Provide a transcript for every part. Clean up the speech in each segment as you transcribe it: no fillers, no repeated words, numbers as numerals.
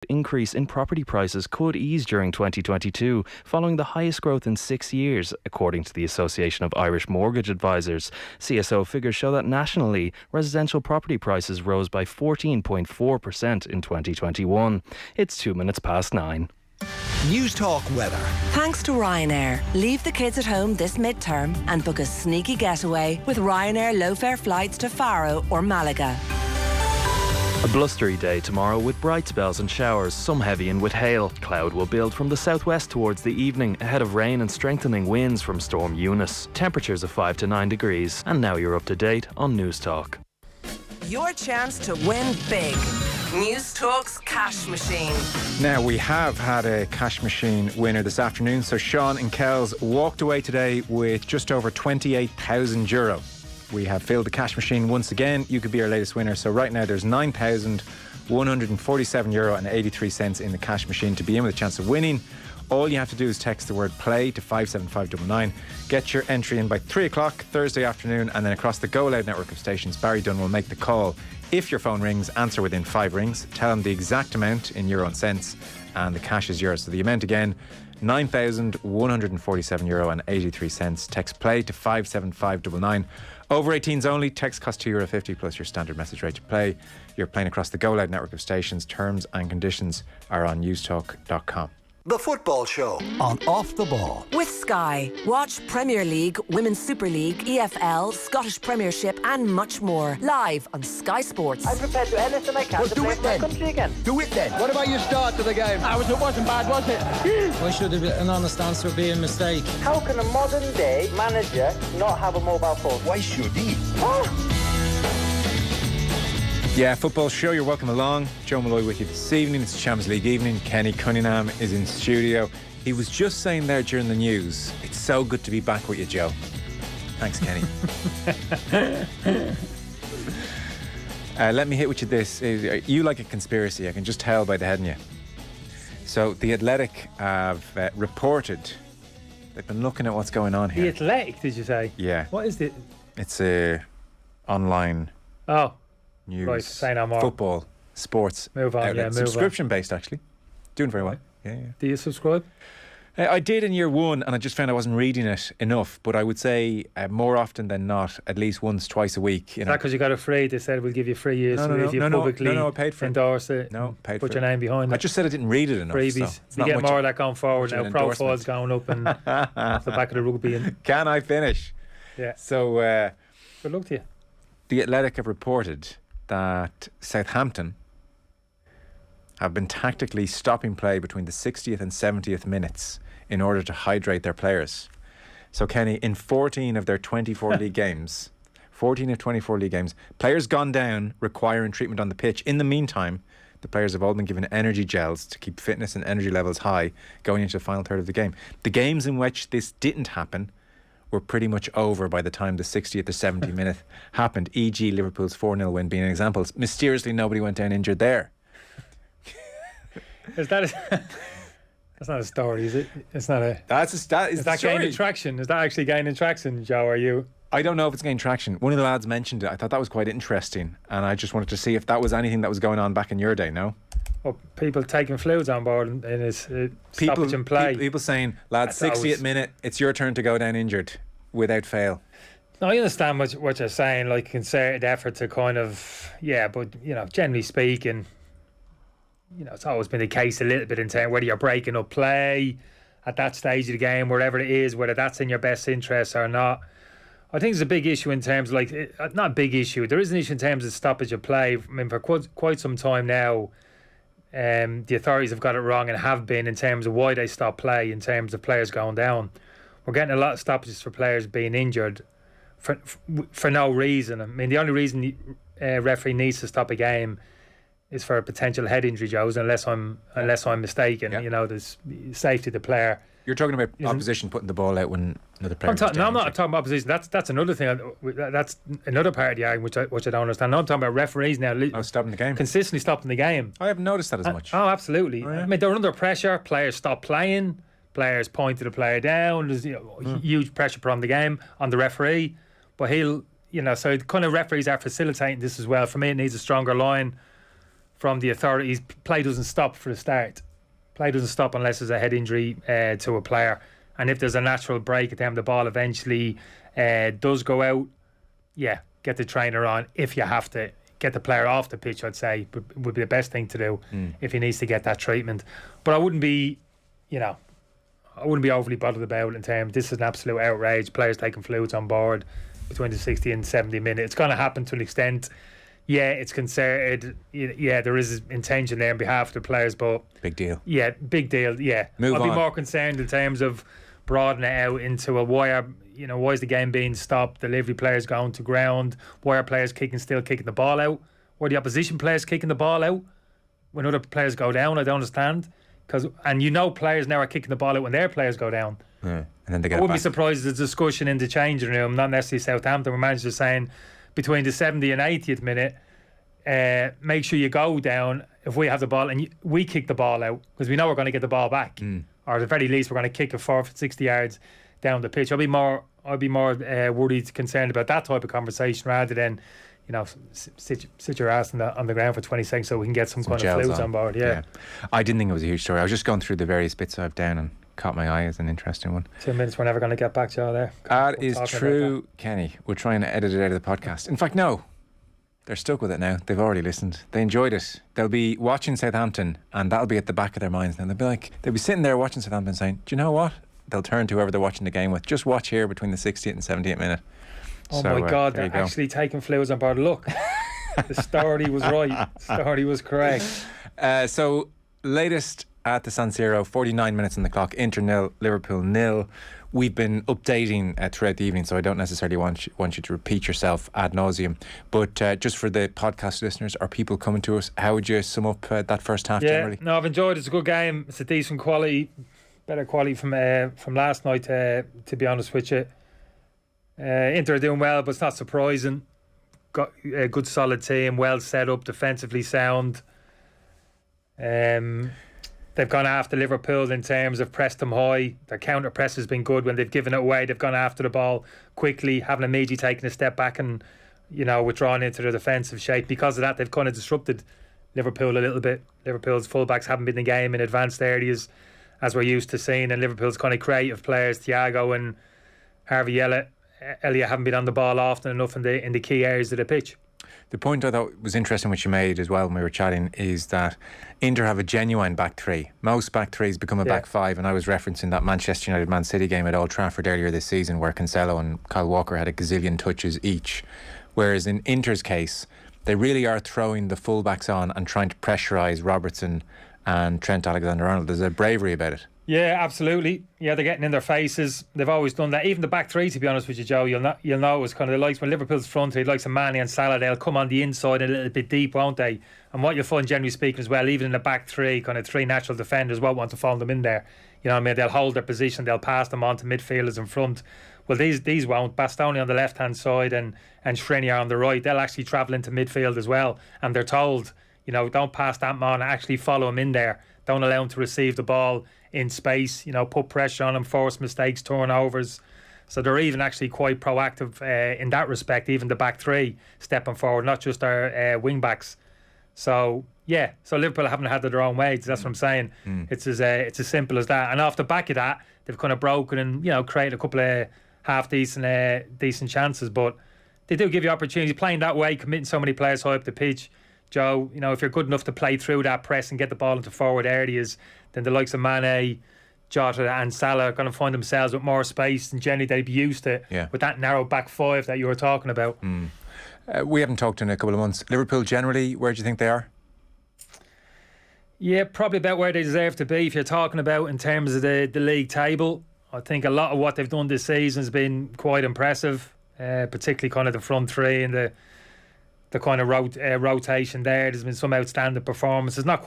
increase in property prices could ease during 2022, following the highest growth in 6 years, according to the Association of Irish Mortgage Advisors. CSO figures show that nationally, residential property prices rose by 14.4% in 2021. It's 9:02. News Talk weather. Thanks to Ryanair. Leave the kids at home this midterm and book a sneaky getaway with Ryanair low-fare flights to Faro or Malaga. A blustery day tomorrow with bright spells and showers, some heavy and with hail. Cloud will build from the southwest towards the evening, ahead of rain and strengthening winds from Storm Eunice. Temperatures of 5 to 9 degrees. And now you're up to date on News Talk. Your chance to win big. News Talk's cash machine. Now, we have had a cash machine winner this afternoon. So Sean in Kells walked away today with just over €28,000. We have filled the cash machine once again. You could be our latest winner. So right now there's €9,147.83 in the cash machine to be in with a chance of winning. All you have to do is text the word play to 57599. Get your entry in by 3 o'clock Thursday afternoon, and then across the Go Loud network of stations, Barry Dunn will make the call. If your phone rings, answer within 5 rings. Tell him the exact amount in euro and cents, and the cash is yours. So the amount again, €9,147.83. Text play to 57599. Over 18s only. Text cost €2.50 plus your standard message rate to play. You're playing across the Go Loud network of stations. Terms and conditions are on newstalk.com. The Football Show on Off the Ball. With Sky. Watch Premier League, Women's Super League, EFL, Scottish Premiership and much more. Live on Sky Sports. I'm prepared to do anything I can to play for my country again. Do it then. What about your start to the game? It wasn't bad, was it? Why should an honest answer be a mistake? How can a modern day manager not have a mobile phone? Why should he? Yeah, Football Show, you're welcome along. Joe Malloy with you this evening. It's Champions League evening. Kenny Cunningham is in studio. He was just saying there during the news, it's so good to be back with you, Joe. Thanks, Kenny. Let me hit with you this. You like a conspiracy, I can just tell by the heading you. So the Athletic have reported, they've been looking at what's going on here. The Athletic, did you say? Yeah. What is it? It's a online news, right, say no more. Football, sports move on, outlet. yeah, move subscription based, actually. Doing very well. Yeah. Do you subscribe? I did in year one, and I just found I wasn't reading it enough. But I would say more often than not, at least once, twice a week. Is that because you got it free? They said we'll give you 3 years if you publicly I paid for endorse it. No, paid put for your name behind it. I just said I didn't read it enough. Freebies. So you get more of that going forward now. Profiles going up and off the back of the rugby. And can I finish? Yeah. So good luck to you. The Athletic have reported that Southampton have been tactically stopping play between the 60th and 70th minutes in order to hydrate their players. So, Kenny, in 14 of their 24 league games, players gone down requiring treatment on the pitch. In the meantime, the players have all been given energy gels to keep fitness and energy levels high going into the final third of the game. The games in which this didn't happen were pretty much over by the time the 60th or 70th minute happened, e.g. Liverpool's 4-0 win being an example. Mysteriously, nobody went down injured there. Is that that's not a story, is it? It's not a... Is that gaining traction? Is that actually gaining traction, Joe? Are you... I don't know if it's gaining traction. One of the lads mentioned it. I thought that was quite interesting, and I just wanted to see if that was anything that was going on back in your day, no? Well, people taking fluids on board in his stoppage and play. People saying, lads, 60th minute, it's your turn to go down injured without fail. No, I understand what you're saying, like concerted effort to kind of, but, generally speaking, it's always been the case a little bit in terms of whether you're breaking up play at that stage of the game, wherever it is, whether that's in your best interest or not. I think there's a big issue in terms of, not a big issue, there is an issue in terms of stoppage of play. I mean, for quite some time now, the authorities have got it wrong and have been in terms of why they stop play, in terms of players going down. We're getting a lot of stoppages for players being injured for no reason. I mean, the only reason the referee needs to stop a game is for a potential head injury, Joes, unless I'm mistaken. Yeah. There's safety of the player. You're talking about opposition putting the ball out when another player. I'm not talking about opposition. That's another thing. That's another part of the argument which I don't understand. No, I'm talking about referees now. Stopping the game. Consistently stopping the game. I haven't noticed that as much. Oh, absolutely. Oh, yeah. I mean, they're under pressure. Players stop playing. Players point to the player down. There's huge pressure put on the game, on the referee. But he'll, so kind of referees are facilitating this as well. For me, it needs a stronger line from the authorities. Play doesn't stop for the start. Play doesn't stop unless there's a head injury to a player. And if there's a natural break at the time the ball eventually does go out, get the trainer on. If you have to get the player off the pitch, I'd say would be the best thing to do if he needs to get that treatment. But I wouldn't be, overly bothered about it in terms, this is an absolute outrage. Players taking fluids on board between the 60 and 70 minutes. It's going to happen to an extent. Yeah, it's concerted. Yeah, there is intention there on behalf of the players, but big deal. Yeah, big deal. Yeah, I'd be more concerned in terms of broadening it out into why is the game being stopped? Delivery players going to ground. Why are players still kicking the ball out? Why are the opposition players kicking the ball out when other players go down? I don't understand. Players now are kicking the ball out when their players go down. Yeah. And then they get I wouldn't be surprised if there's a discussion in the changing room, not necessarily Southampton, where managers saying between the 70 and 80th minute, make sure you go down if we have the ball and we kick the ball out, because we know we're going to get the ball back, or at the very least we're going to kick it 60 yards down the pitch. I'd be more worried, concerned about that type of conversation rather than sit your ass on the ground for 20 seconds so we can get some kind of fluids on board. Yeah. I didn't think it was a huge story. I was just going through the various bits I've down and caught my eye as an interesting one. 2 minutes we're never going to get back, Joe, there. That is true, Kenny. We're trying to edit it out of the podcast. In fact, no. They're stuck with it now. They've already listened. They enjoyed it. They'll be watching Southampton and that'll be at the back of their minds now. They'll be sitting there watching Southampton saying, do you know what? They'll turn to whoever they're watching the game with. Just watch here between the 60th and 78th minute. Oh my God, they're actually taking fluids on board. Look, the story was right. The story was correct. So, latest at the San Siro, 49 minutes on the clock, Inter 0, Liverpool 0. We've been updating throughout the evening, so I don't necessarily want you to repeat yourself ad nauseum. But just for the podcast listeners or people coming to us, how would you sum up that first half generally? No, I've enjoyed it. It's a good game. It's a decent quality, better quality from last night, to be honest with you. Inter are doing well, but it's not surprising. Got a good solid team, well set up, defensively sound. They've gone after Liverpool in terms of pressed them high. Their counter press has been good. When they've given it away, they've gone after the ball quickly, haven't immediately taken a step back and withdrawn into the defensive shape. Because of that, they've kind of disrupted Liverpool a little bit. Liverpool's fullbacks haven't been in the game in advanced areas as we're used to seeing, and Liverpool's kind of creative players, Thiago and Harvey Elliott, haven't been on the ball often enough in the key areas of the pitch. The point I thought was interesting, which you made as well when we were chatting, is that Inter have a genuine back three. Most back threes become a back five, and I was referencing that Manchester United Man City game at Old Trafford earlier this season where Cancelo and Kyle Walker had a gazillion touches each. Whereas in Inter's case, they really are throwing the fullbacks on and trying to pressurise Robertson and Trent Alexander-Arnold. There's a bravery about it. Yeah, absolutely. Yeah, they're getting in their faces. They've always done that. Even the back three, to be honest with you, Joe, you'll know it was kind of the likes when Liverpool's front three, likes of Mane and Salah, they'll come on the inside a little bit deep, won't they? And what you'll find, generally speaking, as well, even in the back three, kind of three natural defenders won't want to follow them in there. You know what I mean? They'll hold their position, they'll pass them on to midfielders in front. Well, these won't. Bastoni on the left-hand side and Skriniar on the right, they'll actually travel into midfield as well. And they're told, don't pass that man, actually follow him in there. Don't allow him to receive the ball in space, put pressure on him, force mistakes, turnovers. So they're even actually quite proactive in that respect, even the back three stepping forward, not just our wing backs. So Liverpool haven't had their own ways. That's what I'm saying. It's as simple as that. And off the back of that, they've kind of broken and created a couple of half decent chances. But they do give you opportunities playing that way, committing so many players high up the pitch. Joe, if you're good enough to play through that press and get the ball into forward areas, then the likes of Mane, Jota and Salah are going to find themselves with more space, and generally they'd be used to with that narrow back five that you were talking about. We haven't talked in a couple of months. Liverpool generally, where do you think they are? Yeah, probably about where they deserve to be. If you're talking about in terms of the league table, I think a lot of what they've done this season has been quite impressive, particularly kind of the front three and the kind of rotation there. There's been some outstanding performances. Not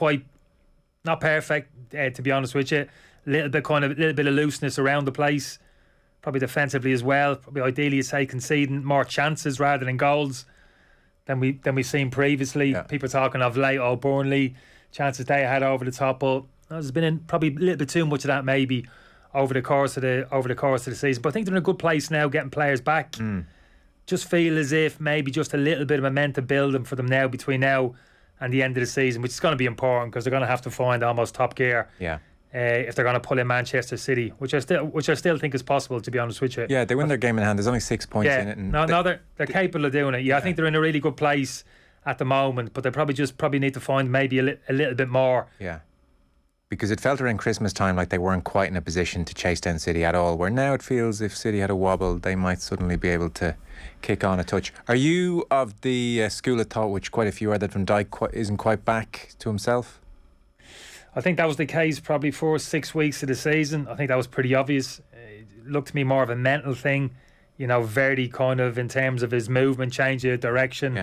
perfect, to be honest with you. A little bit of looseness around the place, probably defensively as well. Probably ideally, you'd say conceding more chances rather than goals than we've seen previously. Yeah. People talking of late, Burnley chances they had over the top, but there's been probably a little bit too much of that maybe over the course of the season. But I think they're in a good place now, getting players back. Just feel as if maybe just a little bit of momentum building for them now between now and the end of the season, which is going to be important because they're going to have to find almost top gear. Yeah. If they're going to pull in Manchester City, which I still think is possible, to be honest with you. Yeah, they win their game in hand. There's only 6 points in it. And they're capable of doing it. Yeah, I think they're in a really good place at the moment, but they probably need to find maybe a little bit more. Yeah. Because it felt around Christmas time like they weren't quite in a position to chase down City at all, where now it feels if City had a wobble, they might suddenly be able to kick on a touch. Are you of the school of thought, which quite a few are, that Van Dijk isn't quite back to himself? I think that was the case probably for 6 weeks of the season. I think that was pretty obvious. It looked to me more of a mental thing, very kind of in terms of his movement, change of direction,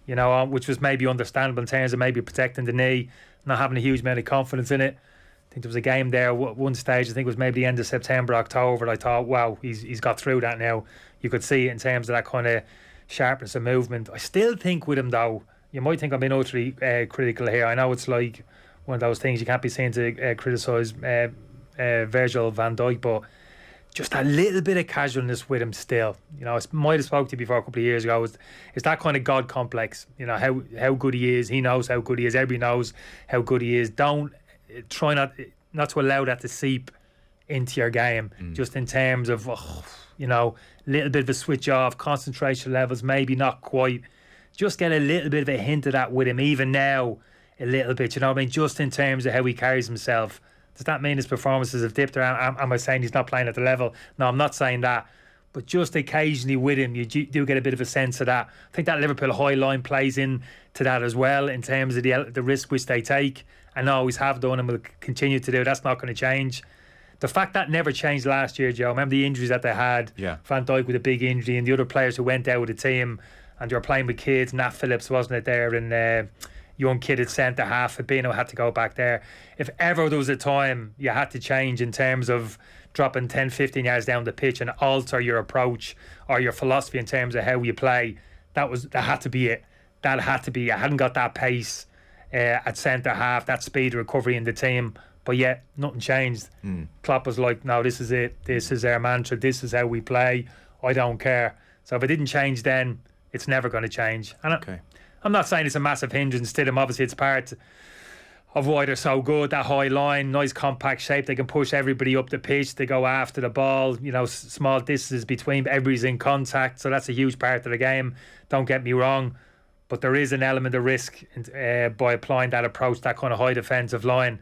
which was maybe understandable in terms of maybe protecting the knee, not having a huge amount of confidence in it. I think there was a game there at one stage, I think it was maybe the end of September, October, and I thought, wow, he's got through that now. You could see it in terms of that kind of sharpness of movement. I still think with him, though, you might think I'm being utterly critical here. I know it's like one of those things you can't be seen to criticise Virgil van Dijk, but just a little bit of casualness with him still. I might have spoke to you before a couple of years ago. It's that kind of God complex. How good he is. He knows how good he is. Everybody knows how good he is. Don't try not to allow that to seep into your game. Just in terms of little bit of a switch off, concentration levels maybe not quite. Just get a little bit of a hint of that with him even now. A little bit, just in terms of how he carries himself. Does that mean his performances have dipped around? Am I saying he's not playing at the level? No, I'm not saying that. But just occasionally with him, you do get a bit of a sense of that. I think that Liverpool high line plays into that as well in terms of the risk which they take, and always have done and will continue to do. That's not going to change. The fact that never changed last year, Joe. Remember the injuries that they had? Yeah. Van Dijk with a big injury, and the other players who went out with the team, and they were playing with kids. Nat Phillips, wasn't it, there? And young kid at centre half. Fabinho had to go back there. If ever there was a time you had to change in terms of dropping 10, 15 yards down the pitch and alter your approach or your philosophy in terms of how you play, that had to be it. That had to be. I hadn't got that pace at centre half, that speed of recovery in the team, but yet nothing changed. Klopp was like, no, this is it. This is our mantra. This is how we play. I don't care. So if it didn't change then, it's never going to change. And I'm not saying it's a massive hindrance to them. Obviously, it's part of why they're so good. That high line, nice compact shape. They can push everybody up the pitch. They go after the ball. Small distances between. Everybody's in contact. So that's a huge part of the game. Don't get me wrong. But there is an element of risk by applying that approach, that kind of high defensive line.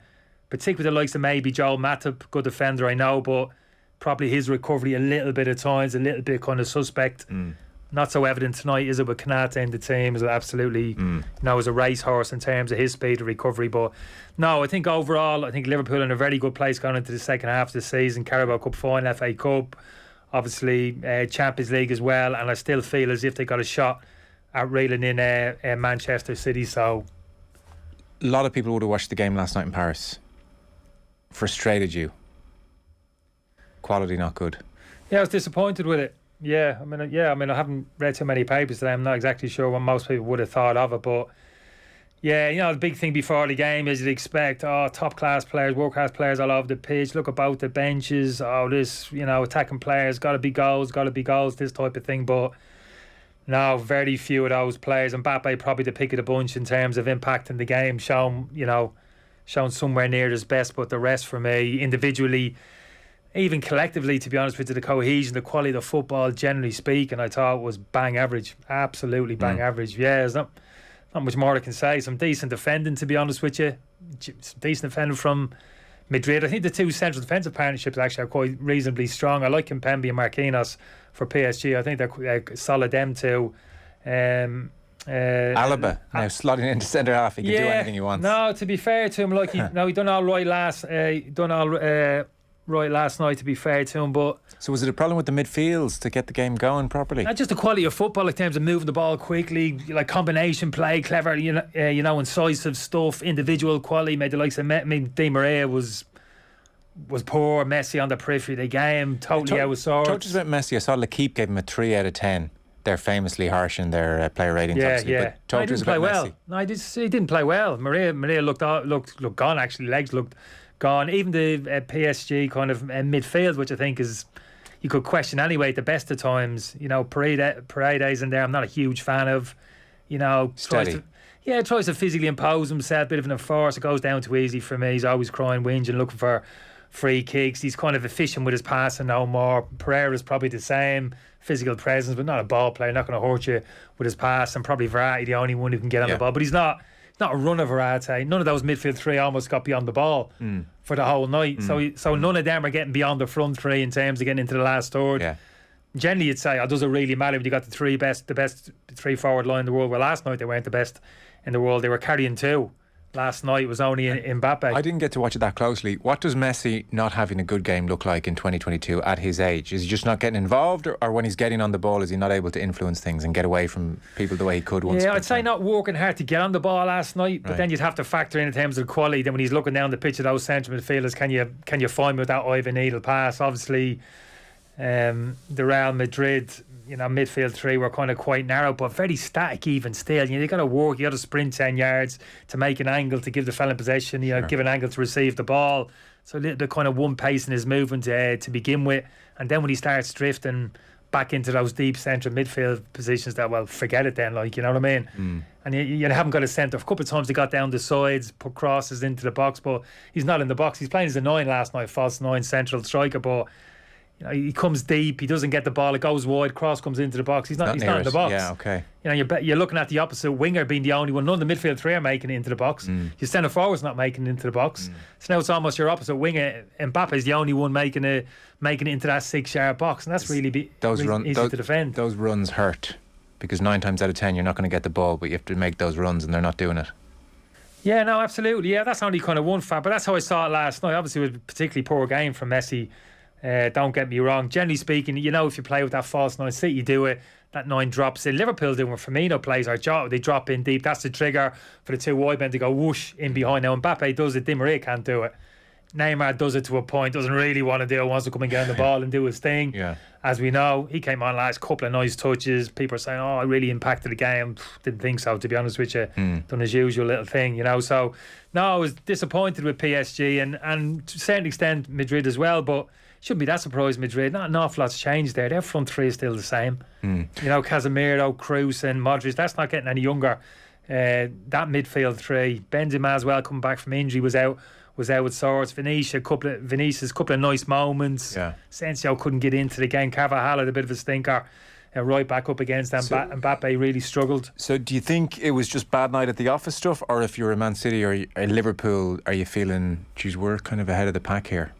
Particularly the likes of maybe Joel Matip, good defender, I know, but probably his recovery a little bit at times, a little bit kind of suspect. Not so evident tonight, is it, with Kanata in the team? Is absolutely, as a racehorse in terms of his speed of recovery. But no, I think overall, Liverpool in a very good place going into the second half of the season. Carabao Cup final, FA Cup, obviously Champions League as well. And I still feel as if they got a shot at reeling in Manchester City. So a lot of people would have watched the game last night in Paris. Frustrated you? Quality not good? Yeah, I was disappointed with it. I mean, I haven't read too many papers today. I'm not exactly sure what most people would have thought of it, but the big thing before the game is you'd expect, top class players, world class players all over the pitch. Look about the benches. This, attacking players, got to be goals, this type of thing. But no, very few of those players. And Mbappé probably the pick of the bunch in terms of impacting the game, shown somewhere near his best. But the rest for me, individually, even collectively, to be honest with you, the cohesion, the quality of the football, generally speaking, I thought was bang average. Absolutely bang average. Yeah, there's not much more I can say. Some decent defending, to be honest with you. Some decent defending from Madrid. I think the two central defensive partnerships actually are quite reasonably strong. I like Kimpembe and Marquinhos for PSG. I think they're solid, them two. Alaba now slotting into centre half. He can do anything he wants. No, to be fair to him, like he done all right last night, to be fair to him. But so was it a problem with the midfields to get the game going properly? Not just the quality of football in terms of moving the ball quickly, like combination play, clever, incisive stuff, individual quality. Made the likes of Di Maria was poor. Messi on the periphery of the game, totally out of sorts. Talk to us about Messi. I saw L'Equipe gave him a 3 out of 10. They're famously harsh in their player ratings. But talk to us about Messi. No, he didn't play well. Maria looked gone. Actually, legs looked gone. Even the PSG kind of midfield, which I think is, you could question anyway at the best of times. Paredes in there, I'm not a huge fan of. Steady. Yeah, tries to physically impose himself, bit of an enforcer, goes down too easy for me. He's always crying, whinging, looking for free kicks. He's kind of efficient with his passing no more. Pereira's probably the same, physical presence, but not a ball player, not going to hurt you with his pass. And probably Verratti, the only one who can get on the ball. But he's not a runner, Verratti. None of those midfield three almost got beyond the ball for the whole night. So none of them are getting beyond the front three in terms of getting into the last third. Yeah. Generally, you'd say, does it really matter when you got the best three forward line in the world? Well, last night they weren't the best in the world. They were carrying two. Last night it was only Mbappe. I didn't get to watch it that closely. What does Messi not having a good game look like in 2022 at his age? Is he just not getting involved, or when he's getting on the ball, is he not able to influence things and get away from people the way he could once? Yeah, I'd say not working hard to get on the ball last night, but then you'd have to factor in terms of quality. Then when he's looking down the pitch of those central midfielders, can you find me with that Ivan needle pass? Obviously, the Real Madrid, midfield three were kind of quite narrow, but very static even still. You got to work, you got to sprint 10 yards to make an angle to give the fella in possession, give an angle to receive the ball. So a little bit kind of one pace in his movement to begin with. And then when he starts drifting back into those deep central midfield positions, forget it then, you know what I mean? And you haven't got a centre. A couple of times he got down the sides, put crosses into the box, but he's not in the box. He's playing as a 9 last night, false 9 central striker, but he comes deep, he doesn't get the ball, it goes wide, cross comes into the box. He's not in the box. Yeah, okay. You're looking at the opposite winger being the only one. None of the midfield three are making it into the box. Your centre forward's not making it into the box. So now it's almost your opposite winger. Mbappe's the only one making it into that 6-yard box, and that's really easy to defend. Those runs hurt because 9 times out of 10 you're not going to get the ball, but you have to make those runs, and they're not doing it. Yeah, no, absolutely. Yeah, that's only kind of one fact, but that's how I saw it last night. Obviously, it was a particularly poor game from Messi. Don't get me wrong. Generally speaking, if you play with that false 9, City do it, that 9 drops in. Liverpool do when Firmino plays, they drop in deep. That's the trigger for the two wide men to go whoosh in behind. Now Mbappe does it, Di Maria can't do it. Neymar does it to a point, doesn't really want to do it, wants to come and get on the ball and do his thing. Yeah. As we know, he came on last couple of nice touches. People are saying, it really impacted the game. Didn't think so, to be honest with you. Done his usual little thing, So, no, I was disappointed with PSG and to a certain extent Madrid as well, but shouldn't be that surprised. Madrid, not an awful lot's changed there. Their front three is still the same. Casemiro, Kroos and Modric, that's not getting any younger. That midfield three, Benzema as well, coming back from injury, was out with sores. Vinicius, couple of nice moments. Yeah. Asensio couldn't get into the game. Carvajal had a bit of a stinker. Right back up against them. Mbappe really struggled. So do you think it was just bad night at the office stuff, or if you're a Man City or a Liverpool, are you feeling, geez, we're kind of ahead of the pack here?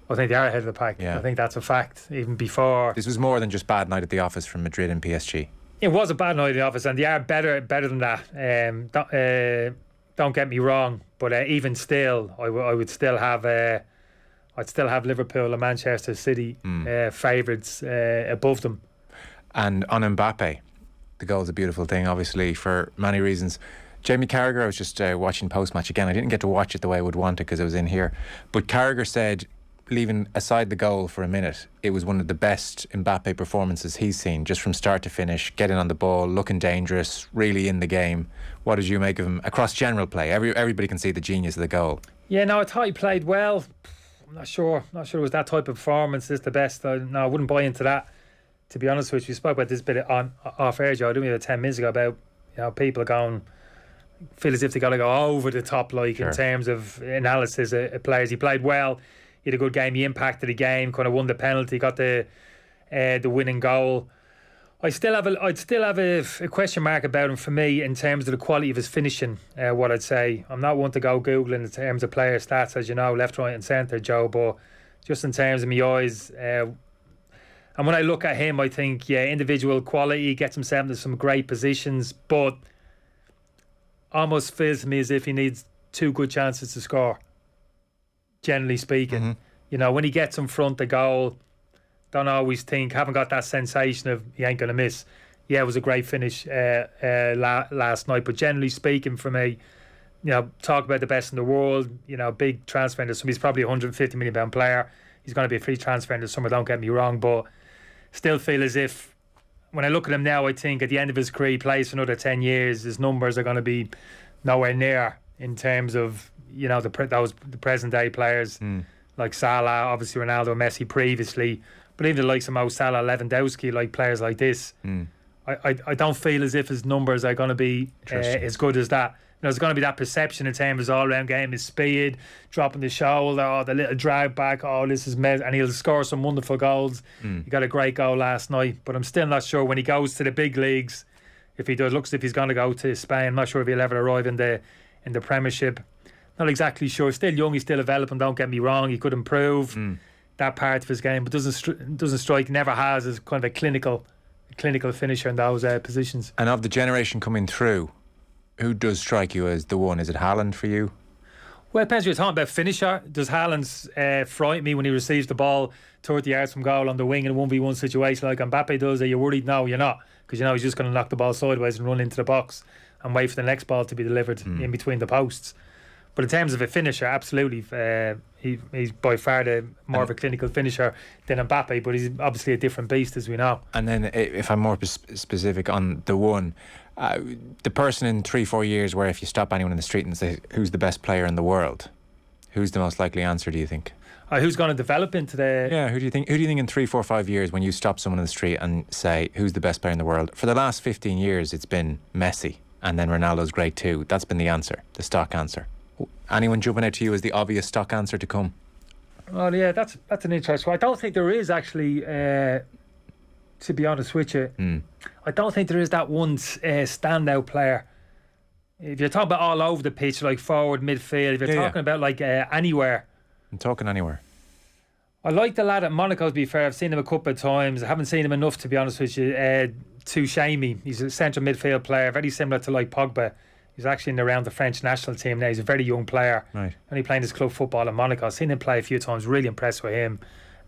I think they are ahead of the pack. Yeah. I think that's a fact. Even before, this was more than just bad night at the office from Madrid and PSG. It was a bad night at the office, and they are better than that. Don't get me wrong, but even still, I would still have. I'd still have Liverpool and Manchester City favourites above them. And on Mbappe, the goal's a beautiful thing, obviously, for many reasons. Jamie Carragher, I was just watching post-match again. I didn't get to watch it the way I would want it because I was in here. But Carragher said, leaving aside the goal for a minute, it was one of the best Mbappe performances he's seen, just from start to finish, getting on the ball, looking dangerous, really in the game. What did you make of him across general play? Everybody can see the genius of the goal. Yeah, no, I thought he played well. I'm not sure it was that type of performance is the best. I wouldn't buy into that, to be honest with you. We spoke about this bit off air, Joe, didn't we, about 10 minutes ago, about people feel as if they got to go over the top, in terms of analysis of players. He played well. He had a good game. He impacted the game. Kind of won the penalty. Got the winning goal. I'd still have a question mark about him for me in terms of the quality of his finishing. What I'd say, I'm not one to go googling in terms of player stats, as you know, left, right, and centre, Joe. But just in terms of my eyes, and when I look at him, I think individual quality, gets himself into some great positions, but almost feels to me as if he needs 2 good chances to score. Generally speaking, when he gets in front the goal, don't always haven't got that sensation of he ain't going to miss. Yeah, it was a great finish last night, but generally speaking, for me, talk about the best in the world, big transfer into summer. He's probably a £150 million player. He's going to be a free transfer into summer, don't get me wrong, but still feel as if when I look at him now, I think at the end of his career, he plays for another 10 years, his numbers are going to be nowhere near in terms of the present day players like Salah, obviously Ronaldo, Messi previously, but even the likes of Mo Salah, Lewandowski, like players like this, I don't feel as if his numbers are going to be as good as that. There's going to be that perception in terms of his all-round game, his speed, dropping the shoulder, the little drag back, this is and he'll score some wonderful goals. He got a great goal last night, but I'm still not sure when he goes to the big leagues, if he does, looks as if he's going to go to Spain. I'm not sure if he'll ever arrive in the Premiership. Not exactly sure. Still young, he's still developing, don't get me wrong. He could improve that part of his game, but doesn't strike, never has, as kind of a clinical finisher in those positions. And of the generation coming through, who does strike you as the one? Is it Haaland for you? Well, it depends what you're talking about. Finisher. Does Haaland frighten me when he receives the ball 30 yards from goal on the wing in a 1v1 situation like Mbappé does? Are you worried? No, you're not, because you know he's just going to knock the ball sideways and run into the box and wait for the next ball to be delivered in between the posts. But in terms of a finisher, absolutely, he's by far the more of a clinical finisher than Mbappé, but he's obviously a different beast, as we know. And then, if I'm more specific on the one, the person in 3-4 years, where if you stop anyone in the street and say, who's the best player in the world, who's the most likely answer, do you think? Who's going to develop into the... Yeah, who do you think in 3, 4, 5 years, when you stop someone in the street and say, who's the best player in the world? For the last 15 years, it's been Messi, and then Ronaldo's great too. That's been the answer, the stock answer. Anyone jumping out to you as the obvious stock answer to come? Oh yeah, that's an interesting one. I don't think there is actually, to be honest with you, I don't think there is that one standout player. If you're talking about all over the pitch, like forward, midfield, if you're talking about like anywhere. I'm talking anywhere. I like the lad at Monaco, to be fair. I've seen him a couple of times. I haven't seen him enough, to be honest with you, to shame me. He's a central midfield player, very similar to like Pogba. He's actually in around the French national team now. He's a very young player. Right. Only playing his club football in Monaco. I've seen him play a few times. Really impressed with him.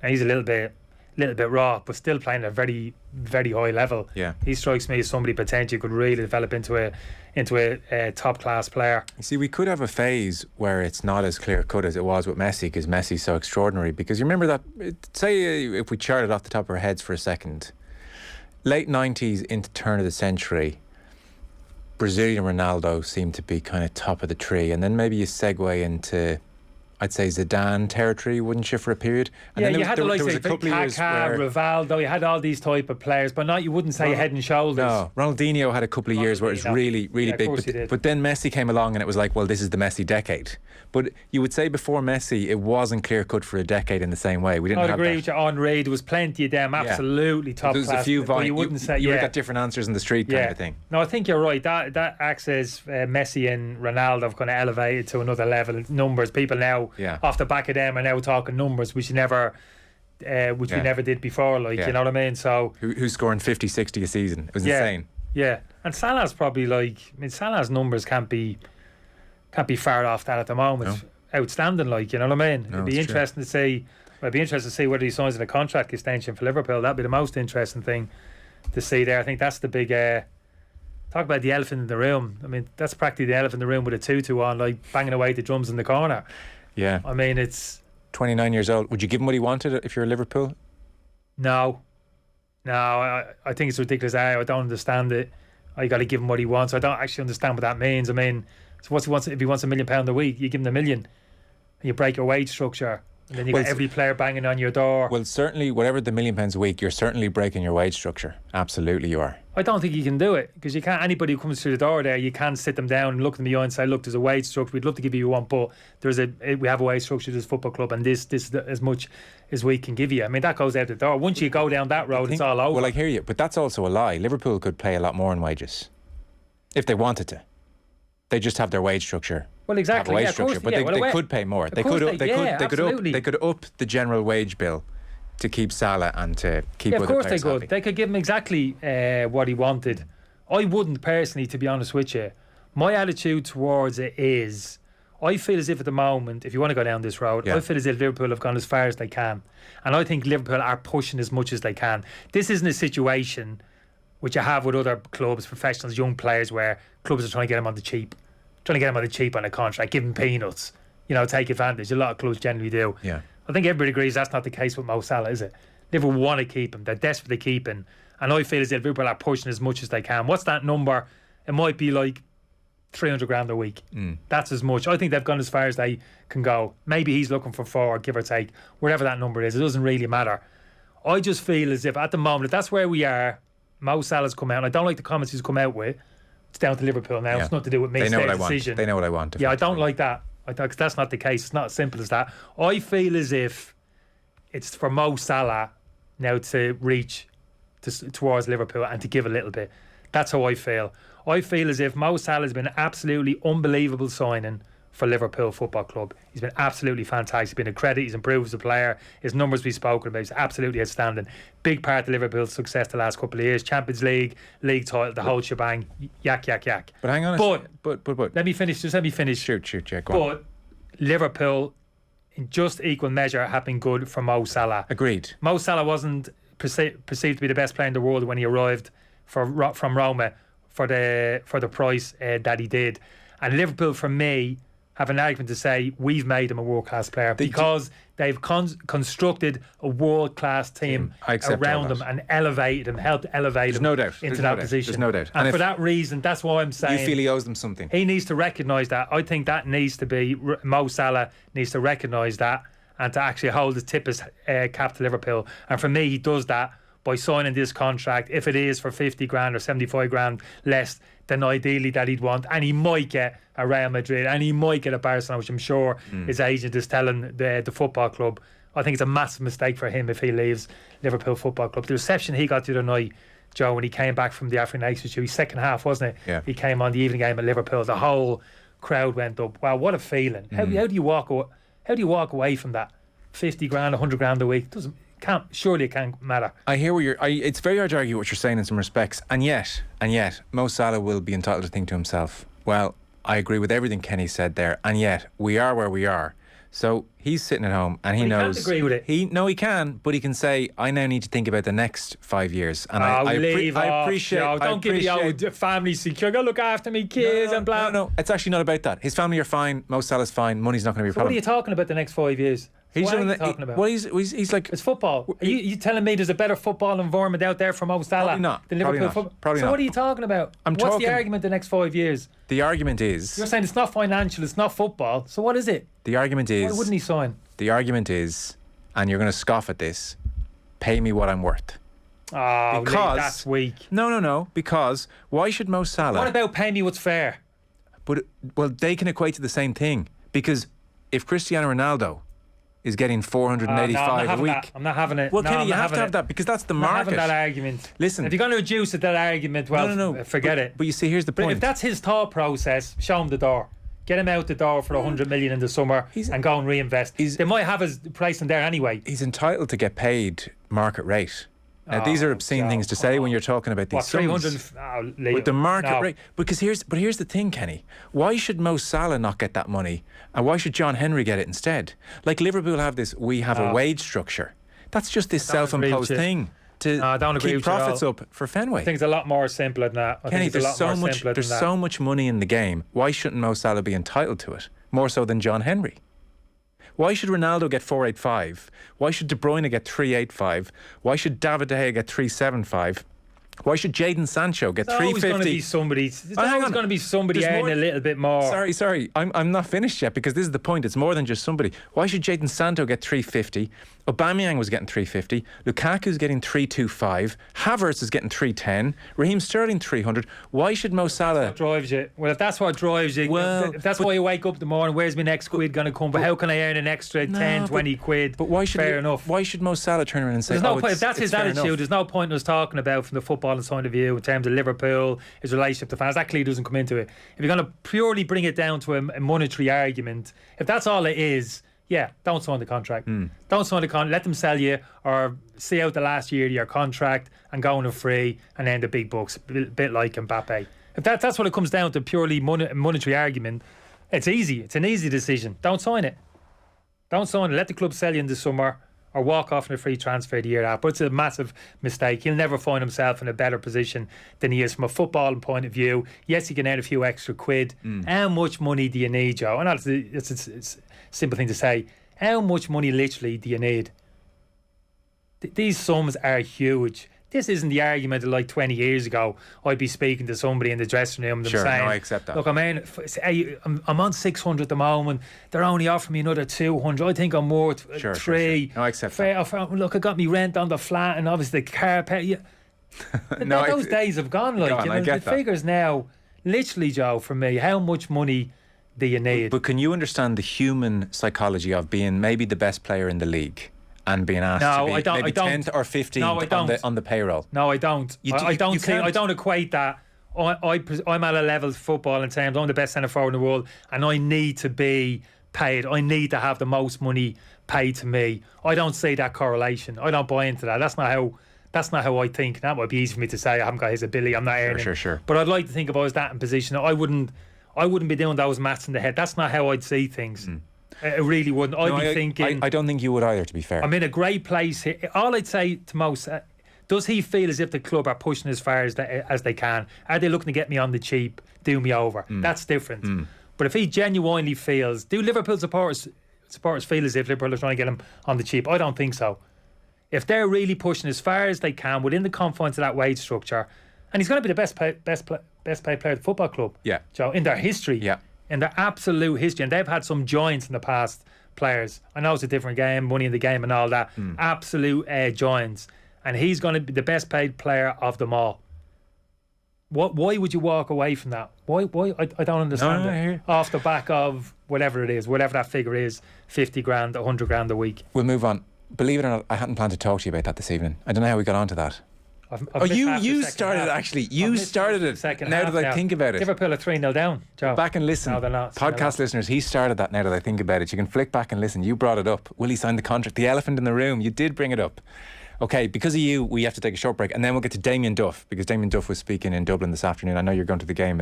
And he's a little bit raw, but still playing at a very, very high level. Yeah. He strikes me as somebody potentially could really develop into a top class player. You see, we could have a phase where it's not as clear cut as it was with Messi, because Messi's so extraordinary. Because you remember that, say if we charted off the top of our heads for a second, late 90s into turn of the century, Brazilian Ronaldo seemed to be kind of top of the tree, and then maybe you segue into, I'd say, Zidane territory, wouldn't you, for a period? And then you had there was a couple of years Kaká, where Rivaldo, you had all these type of players, but you wouldn't say head and shoulders. No, Ronaldinho had a couple of years where it was really, really big. But then Messi came along and it was like, well, this is the Messi decade. But you would say before Messi, it wasn't clear cut for a decade in the same way. We didn't. I'd agree with you. Henri, there was plenty of them, absolutely top class. There's a few. But you wouldn't say you would have got different answers in the street, kind of thing. No, I think you're right. That acts as Messi and Ronaldo have kind of elevated to another level. Numbers, people now off the back of them are now talking numbers, which we never did before. Like you know what I mean. So who's scoring 50, 60 a season? It was insane. Yeah, and Salah's probably Salah's numbers can't be far off that at the moment. No. Outstanding, you know what I mean? It'd be interesting to see. Well, it'd be interesting to see whether he signs a contract extension for Liverpool. That'd be the most interesting thing to see there. I think that's the big. Talk about the elephant in the room. I mean, that's practically the elephant in the room with a tutu on, banging away the drums in the corner. Yeah. I mean, it's 29 years old. Would you give him what he wanted if you're Liverpool? No. I think it's ridiculous. I don't understand it. You got to give him what he wants. I don't actually understand what that means. I mean, so what's he wants? If he wants £1 million a week, you give him $1 million. And you break your wage structure. And then you got every player banging on your door. Well, certainly, whatever the £1 million a week, you're certainly breaking your wage structure. Absolutely, you are. I don't think you can do it, because you can't. Anybody who comes through the door there, you can't sit them down and look them in the eye and say, "Look, there's a wage structure. We'd love to give you one, but we have a wage structure. This football club, and this is as much as we can give you." I mean, that goes out the door. Once you go down that road, it's all over. Well, I hear you, but that's also a lie. Liverpool could pay a lot more in wages if they wanted to. They just have their wage structure. Well, exactly. Wage structure, but they could pay more. They could up the general wage bill to keep Salah and to keep other players happy. Of course they could. They could give him exactly what he wanted. I wouldn't personally, to be honest with you. My attitude towards it is, I feel as if at the moment, if you want to go down this road, I feel as if Liverpool have gone as far as they can, and I think Liverpool are pushing as much as they can. This isn't a situation which you have with other clubs, professionals, young players, where clubs are trying to get them on the cheap. Trying to get him on the cheap on a contract, give him peanuts, take advantage. A lot of clubs generally do. Yeah. I think everybody agrees that's not the case with Mo Salah, is it? Liverpool want to keep him. They're desperate to keep him. And I feel as if Liverpool are pushing as much as they can. What's that number? It might be like 300 grand a week. That's as much. I think they've gone as far as they can go. Maybe he's looking for 4, give or take. Whatever that number is, it doesn't really matter. I just feel as if at the moment, if that's where we are, Mo Salah's come out, and I don't like the comments he's come out with. It's down to Liverpool now. Yeah. It's nothing to do with me. They know what I decision. want. They know what I want. Yeah, I don't like that. Because that's not the case. It's not as simple as that. I feel as if it's for Mo Salah now to reach towards Liverpool and to give a little bit. That's how I feel. I feel as if Mo Salah has been an absolutely unbelievable signing for Liverpool Football Club. He's been absolutely fantastic. He's been a credit. He's improved as a player. His numbers we've spoken about. He's absolutely outstanding. Big part of Liverpool's success the last couple of years. Champions League, league title, the whole shebang. Yak. But hang on. But let me finish. Just let me finish. Shoot, Jack. Go on. But Liverpool, in just equal measure, have been good for Mo Salah. Agreed. Mo Salah wasn't perceived to be the best player in the world when he arrived from Roma for the price that he did. And Liverpool, for me, have an argument to say we've made him a world-class player because they've constructed a world-class team around him and helped elevate him into that position. There's no doubt. And for that reason, that's why I'm saying... You feel he owes them something? He needs to recognise that. I think that needs to be... Mo Salah needs to recognise that and to actually hold his tip as cap to Liverpool. And for me, he does that by signing this contract. If it is for 50 grand or 75 grand less than ideally that he'd want, and he might get a Real Madrid and he might get a Barcelona, which I'm sure his agent is telling the football club. I think it's a massive mistake for him if he leaves Liverpool Football Club. The reception he got the other night, Joe, when he came back from the African Nations, his second half, wasn't it? Yeah. He came on the evening game at Liverpool. The whole crowd went up. Wow, what a feeling! How do you walk away from that? 50 grand, 100 grand a week surely it can't matter. I hear where it's very hard to argue what you're saying in some respects, and yet Mo Salah will be entitled to think to himself, well, I agree with everything Kenny said there, and yet we are where we are. So he's sitting at home and he knows. He can't agree with it. He can, but he can say, I now need to think about the next 5 years. And I appreciate. Don't give me the old family secure. Go look after me kids and blah. No, it's actually not about that. His family are fine. Mo Salah's fine. Money's not going to be a problem. What are you talking about the next 5 years? What are you talking about? Well, he's like... It's football. Are you telling me there's a better football environment out there for Mo Salah? Probably not. Than Liverpool football? Probably not. So what are you talking about? What's the argument the next 5 years? The argument is... You're saying it's not financial, it's not football. So what is it? The argument is... Why wouldn't he sign? The argument is, and you're going to scoff at this, pay me what I'm worth. Oh, because that's weak. No. Because why should Mo Salah... What about pay me what's fair? Well, they can equate to the same thing. Because if Cristiano Ronaldo is getting 485 a week... I'm not having it. Well, Kenny, you have to have that because that's the market. I'm not having that argument. Listen... If you're going to reduce it, that argument, well, no. Forget it. But you see, here's the point. But if that's his thought process, show him the door. Get him out the door for 100 million in the summer and go and reinvest. They might have his price in there anyway. He's entitled to get paid market rate. Now, these are obscene things to say when you're talking about these sums. 300 with the market rate. Because here's the thing, Kenny. Why should Mo Salah not get that money? And why should John Henry get it instead? Like Liverpool have this, we have a wage structure. That's just this self-imposed thing to keep profits up for Fenway. I think it's a lot more simpler than that. Kenny, there's so much money in the game. Why shouldn't Mo Salah be entitled to it? More so than John Henry. Why should Ronaldo get 485? Why should De Bruyne get 385? Why should David De Gea get 375? Why should Jadon Sancho get 350? There's always going to be somebody earning a little bit more. Sorry. I'm not finished yet because this is the point. It's more than just somebody. Why should Jadon Sancho get 350? Aubameyang was getting 350. Lukaku's getting 325. Havertz is getting 310. Raheem Sterling 300. Why should Mo Salah... What drives you? Well, if that's what drives you, if that's why you wake up in the morning, where's my next quid going to come? But how can I earn an extra 10, 20 quid? But why should fair enough. Why should Mo Salah turn around and say, if that's his attitude, there's no point in us talking about from the footballing point of view in terms of Liverpool, his relationship to fans. That clearly doesn't come into it. If you're going to purely bring it down to a monetary argument, if that's all it is, yeah, don't sign the contract. Don't sign the contract. Let them sell you or see out the last year of your contract and go on a free and then the big bucks, a bit like Mbappé. If that's what it comes down to, purely monetary argument, it's easy. It's an easy decision. Don't sign it. Don't sign it. Let the club sell you in the summer or walk off in a free transfer the year after. But it's a massive mistake. He'll never find himself in a better position than he is from a footballing point of view. Yes, he can earn a few extra quid. How much money do you need, Joe? And it's a simple thing to say. How much money literally do you need? These sums are huge. This isn't the argument of like 20 years ago. I'd be speaking to somebody in the dressing room and them saying, I accept that. Look, I'm on 600 at the moment. They're only offering me another 200. I think I'm worth 3. No, I accept that. Look, I got me rent on the flat and obviously the car pay. Those days have gone. Like, the figures now, literally, Joe, for me, how much money do you need? But can you understand the human psychology of being maybe the best player in the league and being asked to be maybe 10th or 15th on the payroll? No, I don't. I don't equate that. I'm at a level of football in terms I'm the best centre forward in the world, and I need to be paid. I need to have the most money paid to me. I don't see that correlation. I don't buy into that. That's not how I think. That might be easy for me to say. I haven't got his ability. I'm not earning. Sure. But I'd like to think if I was that in position, I wouldn't be doing those maths in the head. That's not how I'd see things. I really wouldn't. I'd be thinking. I don't think you would either, to be fair. I'm in a great place here. All I'd say to most. Does he feel as if the club are pushing as far as they can? Are they looking to get me on the cheap, do me over? That's different. But if he genuinely feels, do Liverpool supporters feel as if Liverpool are trying to get him on the cheap? I don't think so. If they're really pushing as far as they can within the confines of that wage structure, and he's going to be the best paid player at the football club, Joe, in their history, in their absolute history, and they've had some giants in the past. Players, I know it's a different game, money in the game, and all that, absolute giants. And he's going to be the best paid player of them all. Why would you walk away from that? Why? I don't understand it. Off the back of whatever it is, whatever that figure is, 50 grand, 100 grand a week. We'll move on. Believe it or not, I hadn't planned to talk to you about that this evening. I don't know how we got onto that. You started it, actually. You started it. Now that I think about it. Liverpool are 3-0 down, Joe. Back and listen. No, they're not. Podcast listeners, he started that now that I think about it. You can flick back and listen. You brought it up. Will he sign the contract? The elephant in the room. You did bring it up. Okay, because of you, we have to take a short break, and then we'll get to Damien Duff, because Damien Duff was speaking in Dublin this afternoon. I know you're going to the game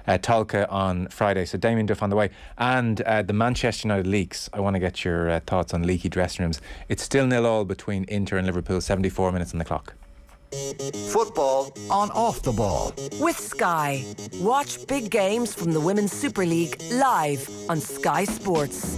at Tolka on Friday, so Damien Duff on the way. And the Manchester United leaks. I want to get your thoughts on leaky dressing rooms. It's still 0-0 between Inter and Liverpool, 74 minutes on the clock. Football on Off the Ball. With Sky. Watch big games from the Women's Super League live on Sky Sports.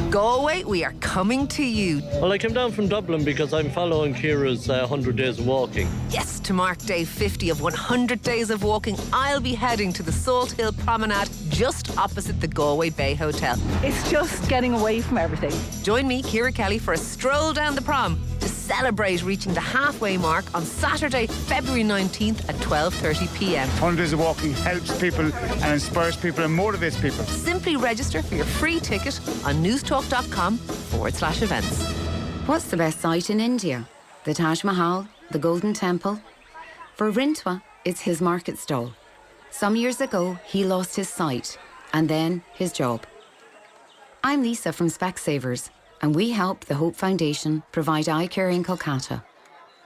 Galway, we are coming to you. Well, I came down from Dublin because I'm following Ciara's 100 Days of Walking. Yes, to mark day 50 of 100 Days of Walking, I'll be heading to the Salt Hill Promenade just opposite the Galway Bay Hotel. It's just getting away from everything. Join me, Ciara Kelly, for a stroll down the prom to celebrate reaching the halfway mark on Saturday, February 19th at 12:30pm. 100 Days of Walking helps people and inspires people and motivates people. Simply register for your free ticket on newstalk.com/events. What's the best site in India? The Taj Mahal? The Golden Temple? For Rintwa, it's his market stall. Some years ago, he lost his sight and then his job. I'm Lisa from Specsavers, and we help the Hope Foundation provide eye care in Kolkata.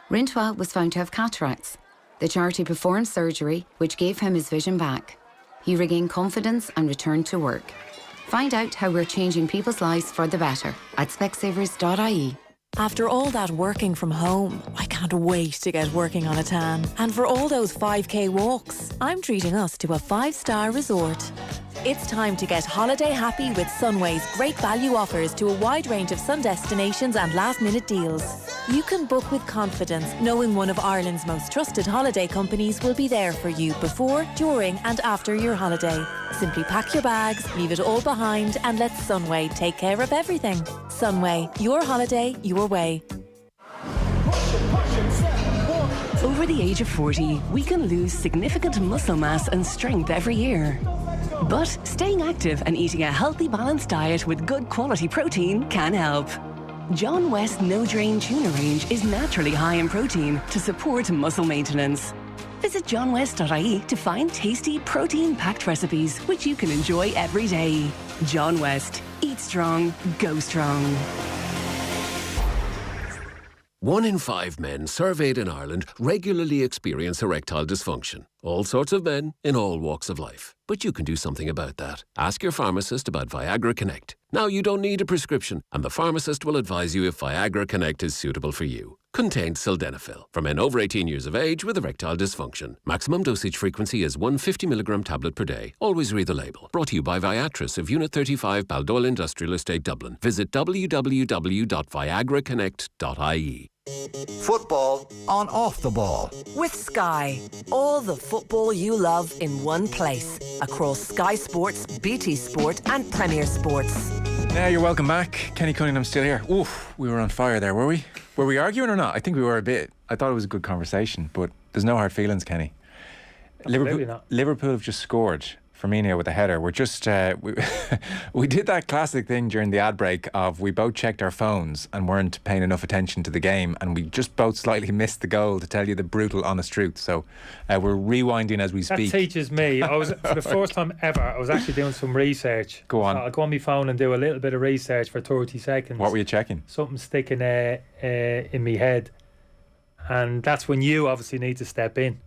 Rintwa was found to have cataracts. The charity performed surgery, which gave him his vision back. He regained confidence and returned to work. Find out how we're changing people's lives for the better at specsavers.ie. After all that working from home, I can't wait to get working on a tan. And for all those 5k walks, I'm treating us to a 5-star resort. It's time to get holiday happy with Sunway's great value offers to a wide range of sun destinations and last-minute deals. You can book with confidence, knowing one of Ireland's most trusted holiday companies will be there for you before, during and after your holiday. Simply pack your bags, leave it all behind and let Sunway take care of everything. Sunway, your holiday, your way. Over the age of 40, we can lose significant muscle mass and strength every year. But staying active and eating a healthy, balanced diet with good quality protein can help. John West No Drain Tuna Range is naturally high in protein to support muscle maintenance. Visit johnwest.ie to find tasty, protein-packed recipes which you can enjoy every day. John West. Eat strong, go strong. 1 in 5 men surveyed in Ireland regularly experience erectile dysfunction. All sorts of men in all walks of life. But you can do something about that. Ask your pharmacist about Viagra Connect. Now you don't need a prescription, and the pharmacist will advise you if Viagra Connect is suitable for you. Contains sildenafil for men over 18 years of age with erectile dysfunction. Maximum dosage frequency is 1 50mg tablet per day. Always read the label. Brought to you by Viatris of Unit 35 Baldoyle Industrial Estate, Dublin. Visit www.viagraconnect.ie. Football on Off the Ball. With Sky. All the football you love in one place. Across Sky Sports, BT Sport and Premier Sports. Yeah, you're welcome back. Kenny Cunningham still here. Oof, we were on fire there, were we? Were we arguing or not? I think we were a bit. I thought it was a good conversation, but there's no hard feelings, Kenny. Liverpool have just scored. Firmino with a header. We're just we did that classic thing during the ad break of we both checked our phones and weren't paying enough attention to the game, and we just both slightly missed the goal, to tell you the brutal honest truth. So we're rewinding as we speak. That teaches me. I was for the first time ever, I was actually doing some research. Go on. So I'll go on my phone and do a little bit of research for 30 seconds. What were you checking? Something sticking in my head, and that's when you obviously need to step in.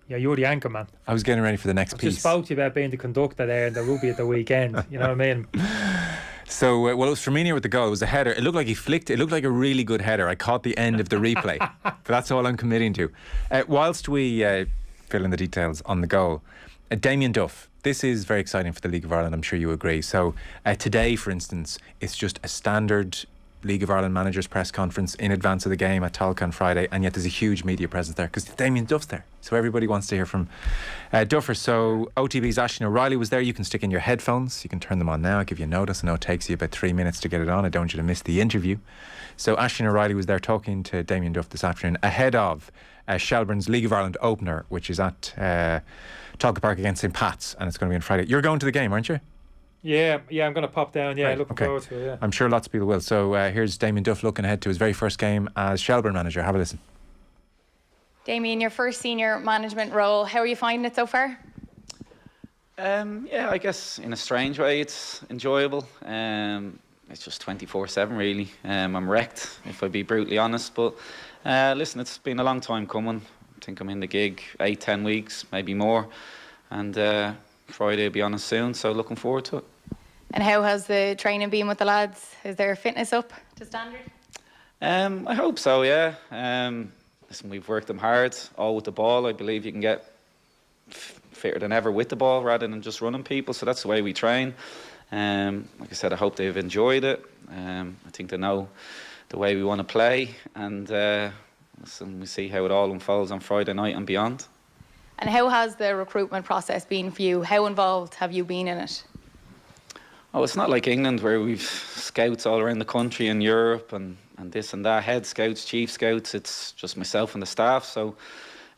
Yeah, you're the anchor man. I was getting ready for the next piece. I just spoke to you about being the conductor there in the rugby at the weekend. You know what I mean? So, well, it was Firmino with the goal. It was a header. It looked like he flicked it. It looked like a really good header. I caught the end of the replay. But that's all I'm committing to. Whilst we fill in the details on the goal, Damien Duff. This is very exciting for the League of Ireland, I'm sure you agree. So, today, for instance, it's just a standard League of Ireland managers press conference in advance of the game at Talca on Friday, and yet there's a huge media presence there because Damien Duff's there, so everybody wants to hear from Duffer. So OTB's Aisling O'Reilly was there. You can stick in your headphones, you can turn them on now. I'll give you a notice. I know it takes you about 3 minutes to get it on. I don't want you to miss the interview. So Aisling O'Reilly was there talking to Damien Duff this afternoon ahead of Shelbourne's League of Ireland opener, which is at Talca Park against St Pat's, and it's going to be on Friday. You're going to the game, aren't you? Yeah, I'm going to pop down. Yeah, right, looking forward to it. Yeah, I'm sure lots of people will. So here's Damien Duff looking ahead to his very first game as Shelbourne manager. Have a listen. Damien, your first senior management role, how are you finding it so far? Yeah, I guess in a strange way it's enjoyable. It's just 24/7 really. I'm wrecked, if I be brutally honest. But listen, it's been a long time coming. I think I'm in the gig 8-10 weeks, maybe more. And Friday will be on us soon, so looking forward to it. And how has the training been with the lads? Is their fitness up to standard? I hope so, yeah. Listen, we've worked them hard, all with the ball. I believe you can get fitter than ever with the ball rather than just running people, so that's the way we train. Like I said, I hope they've enjoyed it. I think they know the way we want to play, and listen, we see how it all unfolds on Friday night and beyond. And how has the recruitment process been for you? How involved have you been in it? Oh, it's not like England where we've scouts all around the country and Europe and this and that, head scouts, chief scouts. It's just myself and the staff. So,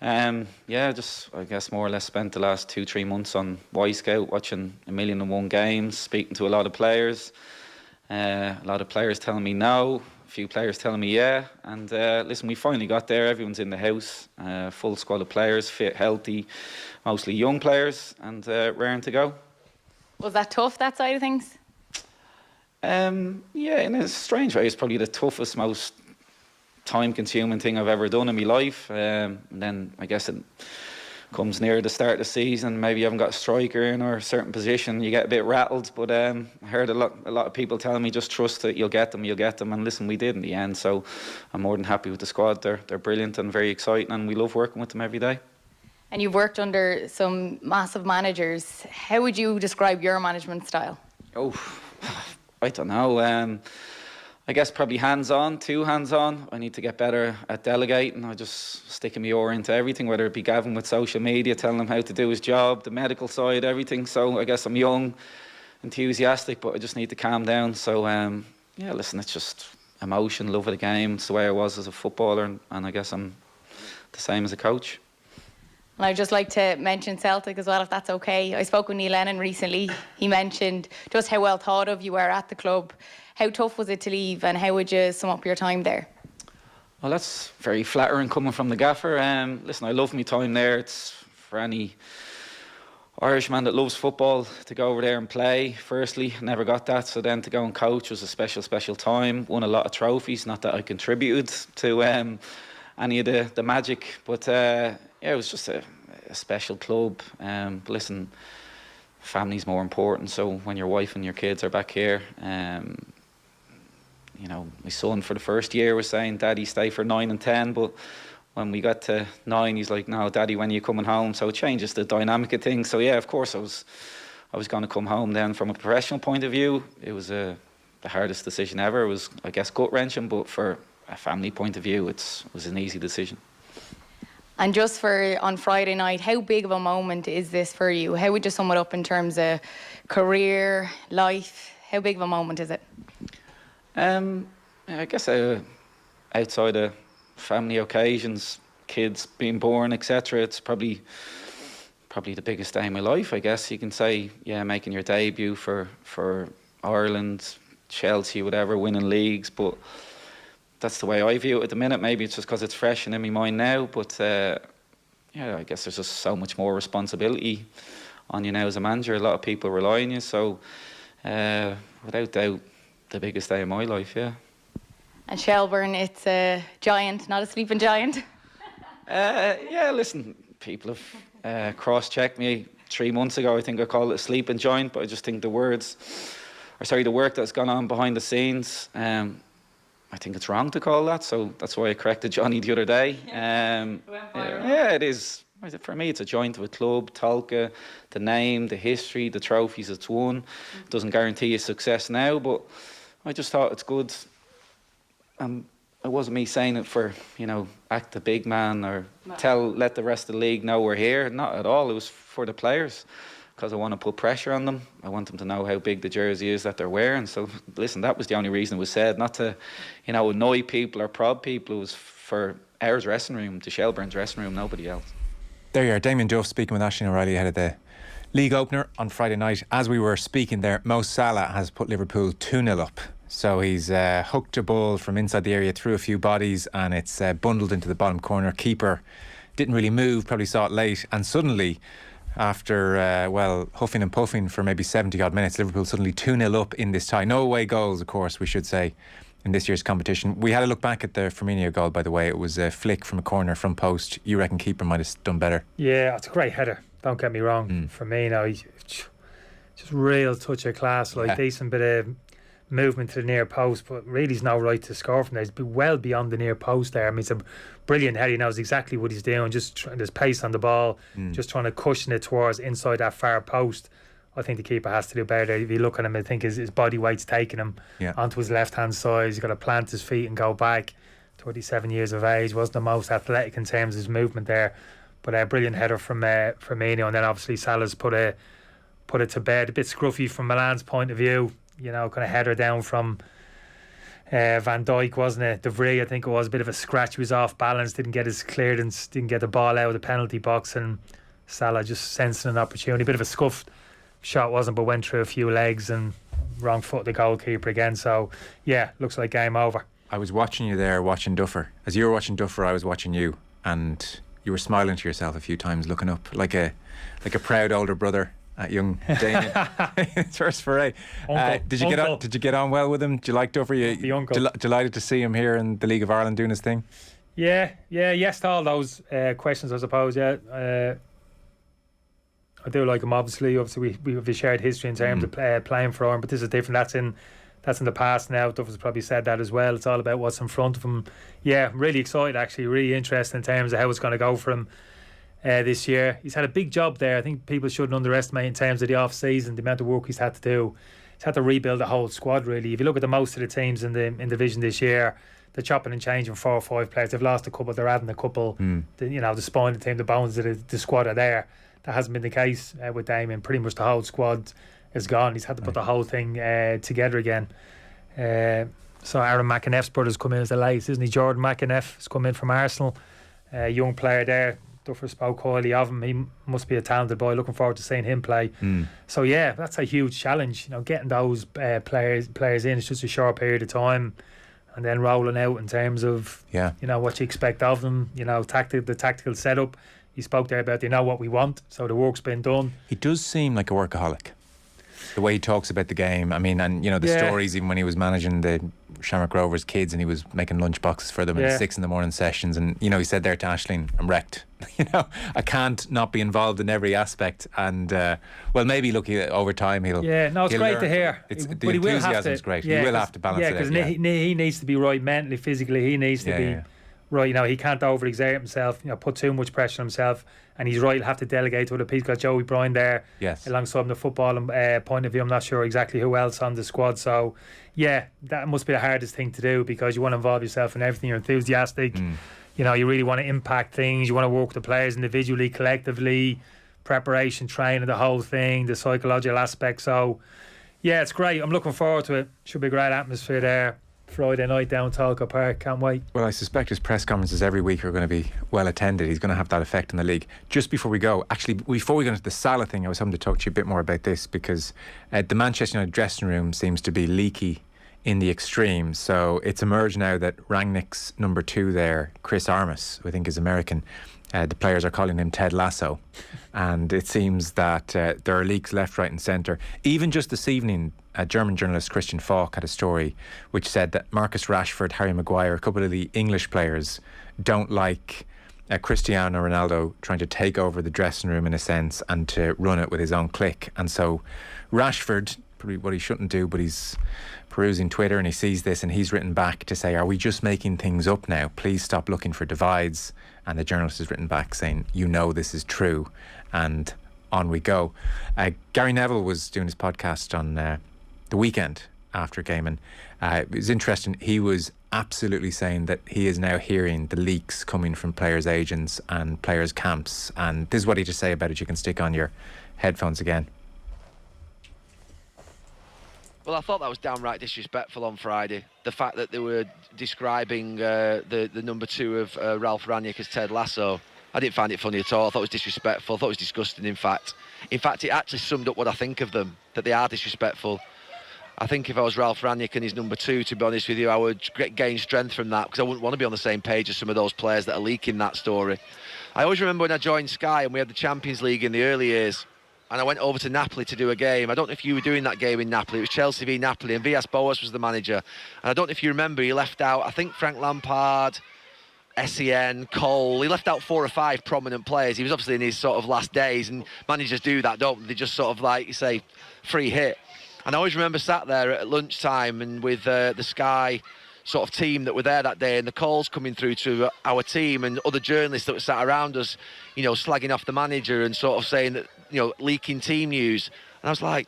yeah, just I guess more or less spent the last 2-3 months on Y Scout, watching 1,000,001 games, speaking to a lot of players. A lot of players telling me no, a few players telling me yeah. And listen, we finally got there. Everyone's in the house, full squad of players, fit, healthy, mostly young players, and raring to go. Was that tough, that side of things? Yeah, in a strange way, it's probably the toughest, most time-consuming thing I've ever done in my life. And then I guess it comes near the start of the season, maybe you haven't got a striker in or a certain position, you get a bit rattled. But I heard a lot of people telling me just trust that you'll get them. And listen, we did in the end. So I'm more than happy with the squad. They're brilliant and very exciting, and we love working with them every day. And you've worked under some massive managers. How would you describe your management style? Oh, I don't know. I guess probably hands-on, too hands-on. I need to get better at delegating. I just sticking my oar into everything, whether it be Gavin with social media, telling him how to do his job, the medical side, everything. So I guess I'm young, enthusiastic, but I just need to calm down. So, yeah, listen, it's just emotion, love of the game. It's the way I was as a footballer, and I guess I'm the same as a coach. And I'd just like to mention Celtic as well, if that's okay. I spoke with Neil Lennon recently. He mentioned just how well thought of you were at the club. How tough was it to leave, and how would you sum up your time there? Well, that's very flattering coming from the gaffer. Listen, I love my time there. It's for any Irishman that loves football to go over there and play. Firstly, never got that, so then to go and coach was a special time. Won a lot of trophies, not that I contributed to any of the magic, but yeah, it was just a special club. But listen, family's more important, so when your wife and your kids are back here, you know, my son for the first year was saying, Daddy, stay for 9 and 10, but when we got to 9, he's like, no, Daddy, when are you coming home? So it changes the dynamic of things. So yeah, of course I was going to come home then. From a professional point of view, it was the hardest decision ever. It was, I guess, gut-wrenching, but for a family point of view, it was an easy decision. And just for on Friday night, how big of a moment is this for you? How would you sum it up in terms of career, life? How big of a moment is it? I guess a outside of family occasions, kids being born, etc., it's probably the biggest day of my life, I guess you can say. Yeah, making your debut for Ireland, Chelsea, whatever, winning leagues. But that's the way I view it at the minute. Maybe it's just because it's fresh and in my mind now. But yeah, I guess there's just so much more responsibility on you now as a manager. A lot of people rely on you. So without doubt, the biggest day of my life, yeah. And Shelbourne, it's a giant, not a sleeping giant. Yeah, listen, people have cross-checked me 3 months ago. I think I called it a sleeping giant, but I just think the work that's gone on behind the scenes, I think it's wrong to call that. So that's why I corrected Johnny the other day. Yeah, it is. For me, it's a joint of a club, Tolka, the name, the history, the trophies it's won. Doesn't guarantee you success now, but I just thought it's good. It wasn't me saying it for, act the big man or let the rest of the league know we're here. Not at all. It was for the players, because I want to put pressure on them. I want them to know how big the jersey is that they're wearing. So, listen, that was the only reason it was said. Not to, annoy people or prod people. It was for our dressing room, the Shelbourne's dressing room, nobody else. There you are, Damien Duff speaking with Aisling O'Reilly ahead of the league opener on Friday night. As we were speaking there, Mo Salah has put Liverpool 2-0 up. So he's hooked a ball from inside the area through a few bodies, and it's bundled into the bottom corner. Keeper didn't really move, probably saw it late, and suddenly, after huffing and puffing for maybe 70 odd minutes, Liverpool suddenly 2-0 up in this tie. No away goals, of course, we should say, in this year's competition. We had a look back at the Firmino goal, by the way. It was a flick from a corner from post. You reckon keeper might have done better? Yeah, it's a great header, don't get me wrong. Firmino, he's just real touch of class, decent bit of movement to the near post, but really he's no right to score from there. He's well beyond the near post there. I mean, it's a brilliant header. He knows exactly what he's doing. There's pace on the ball, just trying to cushion it towards inside that far post. I think the keeper has to do better. If you look at him, I think his body weight's taking him onto his left hand side. He's got to plant his feet and go back. 27 years of age, wasn't the most athletic in terms of his movement there, but a brilliant header from Firmino. And then obviously Salah's put it to bed. A bit scruffy from Milan's point of view. Kind of header down from Van Dijk, wasn't it? De Vrij, I think it was, a bit of a scratch. He was off balance, didn't get his clearance, didn't get the ball out of the penalty box, and Salah just sensing an opportunity. A bit of a scuffed shot, wasn't, but went through a few legs and wrong foot the goalkeeper again. So yeah, looks like game over. I was watching you there, watching Duffer. As you were watching Duffer, I was watching you, and you were smiling to yourself a few times, looking up like a proud older brother at young Damien. It's first foray. Did you get on well with him? Do you like Duffer? The uncle. Delighted to see him here in the League of Ireland doing his thing? Yeah, yes to all those questions, I suppose. Yeah, I do like him. Obviously we have a shared history in terms of playing for him, but this is different. That's in the past now. Duffer's probably said that as well. It's all about what's in front of him. Yeah, really excited, actually, really interested in terms of how it's going to go for him this year. He's had a big job there. I think people shouldn't underestimate in terms of the off season, the amount of work he's had to do. He's had to rebuild the whole squad, really. If you look at most of the teams in the division this year, they're chopping and changing 4 or 5 players. They've lost a couple, they're adding a couple. The spine of the team, the bones of the squad are there. That hasn't been the case with Damien. Pretty much the whole squad is gone. He's had to put the whole thing together again. So Aaron McEneff's brother's come in as the latest, isn't he? Jordan McEneff has come in from Arsenal. Young player there. Duffer spoke highly of him. He must be a talented boy. Looking forward to seeing him play. So yeah, that's a huge challenge. Getting those players in. It's just a short period of time, and then rolling out in terms of what you expect of them. The tactical setup. He spoke there about what we want. So the work's been done. He does seem like a workaholic. The way he talks about the game, I mean, and the stories, even when he was managing the Shamrock Rovers kids and he was making lunch boxes for them in 6 a.m. sessions, and he said there to Aisling, I'm wrecked. I can't not be involved in every aspect, and maybe look, over time he'll it's great learn. to hear. The enthusiasm is great. He will have to balance it out. Because he needs to be right mentally, physically. He needs to be right. He can't overexert himself, put too much pressure on himself. And he's right, he'll have to delegate to other people. He's got Joey Bryan there alongside him, the football point of view. I'm not sure exactly who else on the squad. So, yeah, that must be the hardest thing to do, because you want to involve yourself in everything. You're enthusiastic. You really want to impact things. You want to work with the players individually, collectively, preparation, training, the whole thing, the psychological aspect. So, yeah, it's great. I'm looking forward to it. Should be a great atmosphere there. Friday night down Talca Park. Can't wait. Well, I suspect his press conferences every week are going to be well attended. He's going to have that effect on the league. Just before we go, actually, before we go into the Salah thing, I was hoping to talk to you a bit more about this, because the Manchester United dressing room seems to be leaky in the extreme. So it's emerged now that Rangnick's number 2 there, Chris Armas, who I think is American, the players are calling him Ted Lasso. And it seems that there are leaks left, right and centre. Even just this evening, German journalist Christian Falk had a story which said that Marcus Rashford, Harry Maguire, a couple of the English players don't like Cristiano Ronaldo trying to take over the dressing room in a sense and to run it with his own clique. And so Rashford, probably what he shouldn't do, but he's perusing Twitter and he sees this and he's written back to say, are we just making things up now? Please stop looking for divides. And the journalist has written back saying, you know this is true. And on we go. Gary Neville was doing his podcast on the weekend after a game, and it was interesting. He was absolutely saying that he is now hearing the leaks coming from players' agents and players' camps. And this is what he had to say about it. You can stick on your headphones again. Well, I thought that was downright disrespectful on Friday. The fact that they were describing the number 2 of Ralph Rangnick as Ted Lasso, I didn't find it funny at all. I thought it was disrespectful. I thought it was disgusting, in fact. In fact, it actually summed up what I think of them, that they are disrespectful. I think if I was Ralph Rangnick and his number 2, to be honest with you, I would gain strength from that, because I wouldn't want to be on the same page as some of those players that are leaking that story. I always remember when I joined Sky and we had the Champions League in the early years, and I went over to Napoli to do a game. I don't know if you were doing that game in Napoli. It was Chelsea v Napoli, and Villas-Boas was the manager. And I don't know if you remember, he left out, I think, Frank Lampard, Essien, Cole. He left out 4 or 5 prominent players. He was obviously in his sort of last days, and managers do that, don't they? They just sort of, like you say, free hit. And I always remember sat there at lunchtime and with the Sky sort of team that were there that day, and the calls coming through to our team and other journalists that were sat around us, you know, slagging off the manager and sort of saying that, you know, leaking team news. And I was like,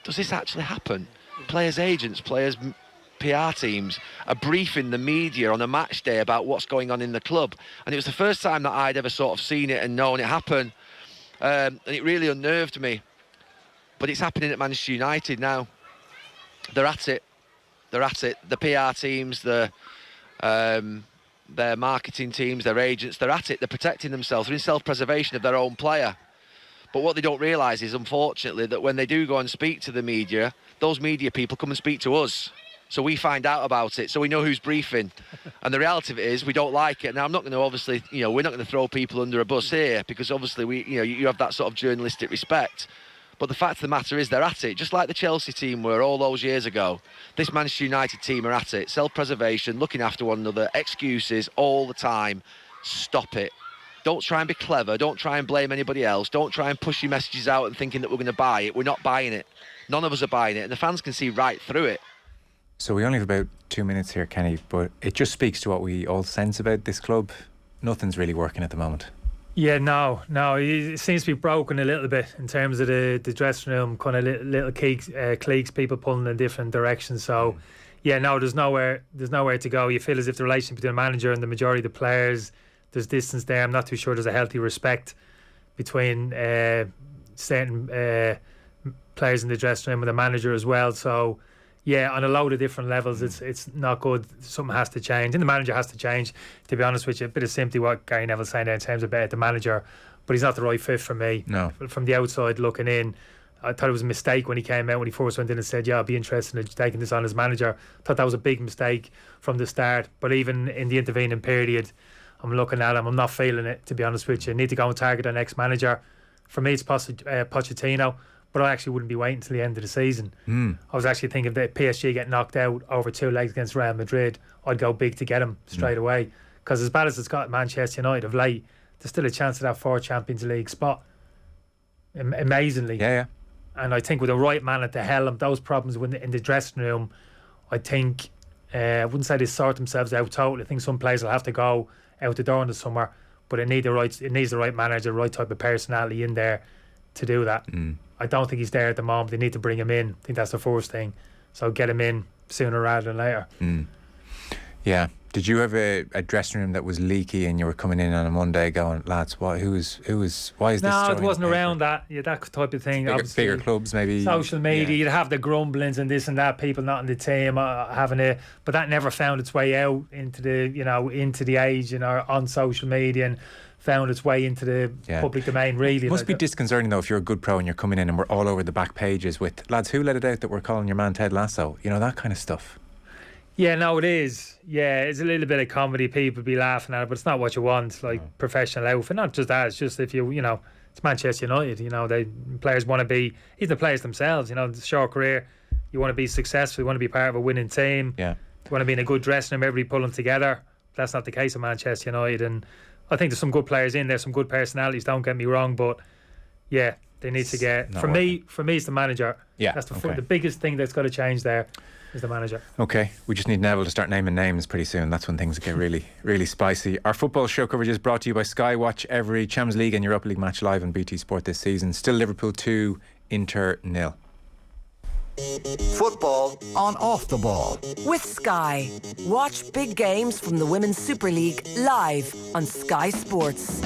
does this actually happen? Players' agents, players' PR teams are briefing the media on a match day about what's going on in the club. And it was the first time that I'd ever sort of seen it and known it happen. And it really unnerved me. But it's happening at Manchester United now. They're at it. They're at it. The PR teams, their marketing teams, their agents, they're at it. They're protecting themselves. They're in self-preservation of their own player. But what they don't realise is, unfortunately, that when they do go and speak to the media, those media people come and speak to us. So we find out about it, so we know who's briefing. And the reality of it is, we don't like it. Now, I'm not going to, obviously, you know, we're not going to throw people under a bus here, because obviously, you have that sort of journalistic respect. But the fact of the matter is, they're at it. Just like the Chelsea team were all those years ago, this Manchester United team are at it. Self-preservation, looking after one another, excuses all the time. Stop it. Don't try and be clever. Don't try and blame anybody else. Don't try and push your messages out and thinking that we're going to buy it. We're not buying it. None of us are buying it. And the fans can see right through it. So we only have about 2 minutes here, Kenny, but it just speaks to what we all sense about this club. Nothing's really working at the moment. Yeah, no, it seems to be broken a little bit in terms of the dressing room, kind of little cliques, people pulling in different directions. So, yeah, no, there's nowhere to go. You feel as if the relationship between the manager and the majority of the players, there's distance there. I'm not too sure there's a healthy respect between certain players in the dressing room and the manager as well. So, yeah, on a load of different levels, it's not good. Something has to change, and the manager has to change. To be honest with you, a bit of sympathy what Gary Neville's saying there in terms of the manager, but he's not the right fit for me. No. From the outside looking in, I thought it was a mistake when he came out, when he first went in and said, yeah, I'd be interested in taking this on as manager. I thought that was a big mistake from the start. But even in the intervening period, I'm looking at him, I'm not feeling it, to be honest with you. Need to go and target our next manager. For me, it's Pochettino. But I actually wouldn't be waiting until the end of the season. I was actually thinking that PSG get knocked out over 2 legs against Real Madrid, I'd go big to get him straight away. Because as bad as it's got at Manchester United of late, there's still a chance of that 4th Champions League spot. Amazingly. Yeah. And I think with the right man at the helm, those problems in the dressing room, I think, I wouldn't say they sort themselves out totally. I think some players will have to go out the door in the summer, but it needs the right manager, the right type of personality in there to do that. I don't think he's there at the moment. They need to bring him in. I think that's the first thing. So get him in sooner rather than later. Yeah, Did you have a dressing room that was leaky and you were coming in on a Monday going, lads, why is this? No, it throwing wasn't paper? around that. Yeah, that type of thing. Bigger clubs, maybe. Social media, yeah. you'd have the grumblings and this and that, people not in the team having it, but that never found its way out into the age on social media and found its way into the public domain, really. It must be disconcerting, though, if you're a good pro and you're coming in and we're all over the back pages with, lads, who let it out that we're calling your man Ted Lasso? That kind of stuff. Yeah, no, it is. Yeah, it's a little bit of comedy. People be laughing at it, but it's not what you want. Like professional outfit, not just that. It's just if it's Manchester United. They players want to be. Even the players themselves. It's a short career. You want to be successful. You want to be part of a winning team. Yeah. You want to be in a good dressing room. Everybody pulling together. That's not the case of Manchester United. And I think there's some good players in there. Some good personalities. Don't get me wrong, but yeah, they need to get. For me, it's the manager. Yeah, that's the biggest thing that's got to change there. Is the manager. Okay, we just need Neville to start naming names pretty soon. That's when things get really, really spicy. Our football show coverage is brought to you by Sky. Watch every Champions League and Europa League match live on BT Sport this season. Still Liverpool 2, Inter 0. Football on Off the Ball. With Sky. Watch big games from the Women's Super League live on Sky Sports.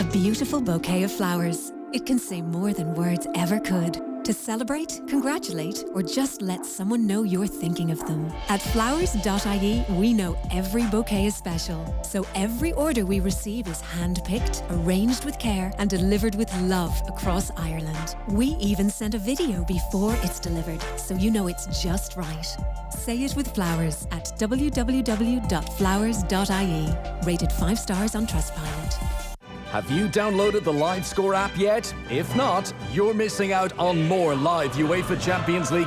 A beautiful bouquet of flowers. It can say more than words ever could. To celebrate, congratulate, or just let someone know you're thinking of them. At flowers.ie, we know every bouquet is special. So every order we receive is hand-picked, arranged with care, and delivered with love across Ireland. We even send a video before it's delivered, so you know it's just right. Say it with flowers at www.flowers.ie. Rated 5 stars on Trustpilot. Have you downloaded the Live Score app yet? If not, you're missing out on more live UEFA Champions League